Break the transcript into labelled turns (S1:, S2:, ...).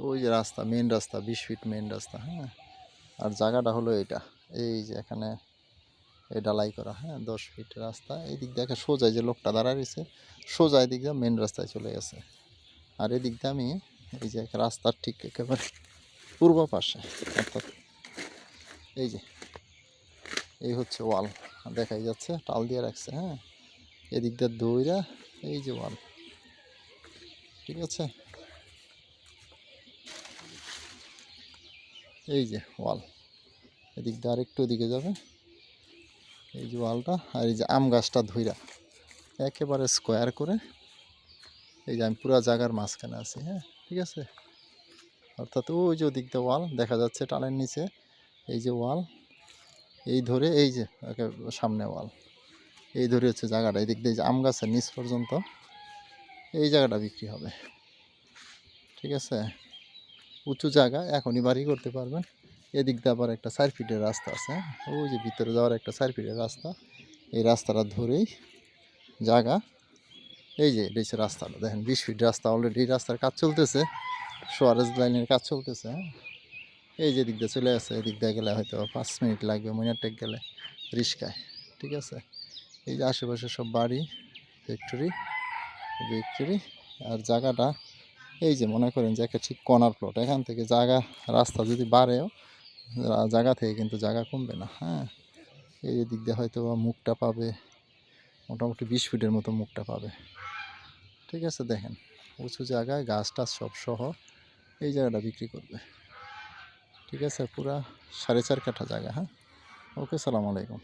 S1: ওই যে রাস্তা, মেন রাস্তা, 20 ফিট মেন রাস্তা। হ্যাঁ, আর জায়গাটা হলো এটা, এই যে এখানে এই ডালাই করা। হ্যাঁ, 10 ফিট রাস্তা। এই দিক দেখে সোজা, যে লোকটা দাঁড়ায় রয়েছে সোজা এদিক দিয়ে মেন রাস্তায় চলে গেছে। আর এদিক দিয়ে আমি এই যে রাস্তার ঠিক একেবারে পূর্ব পাশে, অর্থাৎ এই যে এই হচ্ছে ওয়াল, দেখাই যাচ্ছে টাল দিয়ে রাখছে। হ্যাঁ, এদিক দিয়ে দইরা এই যে ওয়াল, ঠিক আছে, এই যে ওয়াল। এদিক দিয়ে আরেকটু এদিকে যাবে, এই যে ওয়ালটা। আর এই যে আম গাছটা ধইরা একেবারে স্কোয়ার করে, এই যে আমি পুরো জায়গার মাঝখানে আছি। হ্যাঁ, ঠিক আছে, অর্থাৎ ওই যে ওদিক দিয়ে ওয়াল দেখা যাচ্ছে টালের নিচে, এই যে ওয়াল, এই ধরে এই যে সামনে ওয়াল, এই ধরে হচ্ছে জায়গাটা। এদিক দিয়ে যে আম গাছের নিচ পর্যন্ত এই জায়গাটা বিক্রি হবে, ঠিক আছে। উঁচু জায়গা, এখনই বাড়ি করতে পারবেন। এদিক দিয়ে আবার একটা 4 ফিটের রাস্তা আছে। ওই যে ভিতরে যাওয়ার একটা 4 ফিটের রাস্তা, এই রাস্তাটা ধরেই জায়গা। এই যে এটা হচ্ছে রাস্তাটা, দেখেন 20 ফিট রাস্তা। অলরেডি রাস্তার কাজ চলতেছে, সোয়ারেজ লাইনের কাজ চলতেছে। হ্যাঁ, এই যে দিক দিয়ে চলে আসে, এদিক দিয়ে গেলে হয়তো 5 মিনিট লাগবে মইনারটেক গেলে রিস্কায়, ঠিক আছে। এই যে আশেপাশে সব বাড়ি, ফ্যাক্টরি, ফ্যাক্টরি। আর জায়গাটা এই যে মনে করেন যে একটা ঠিক কর্নার প্লট। এখান থেকে জায়গা, রাস্তা যদি বাড়েও জায়গা থেকে কিন্তু জায়গা কমবে না। হ্যাঁ, এই দিক দিয়ে হয়তো মুখটা পাবে, মোটামুটি 20 ফিটের মতো মুখটা পাবে, ঠিক আছে। দেখেন উঁচু জায়গায় গাছ টাছ সব সহ এই জায়গাটা বিক্রি করবে, ঠিক আছে। পুরা 4.5 কাঠা জায়গা। হ্যাঁ, ওকে, সালাম আলাইকুম।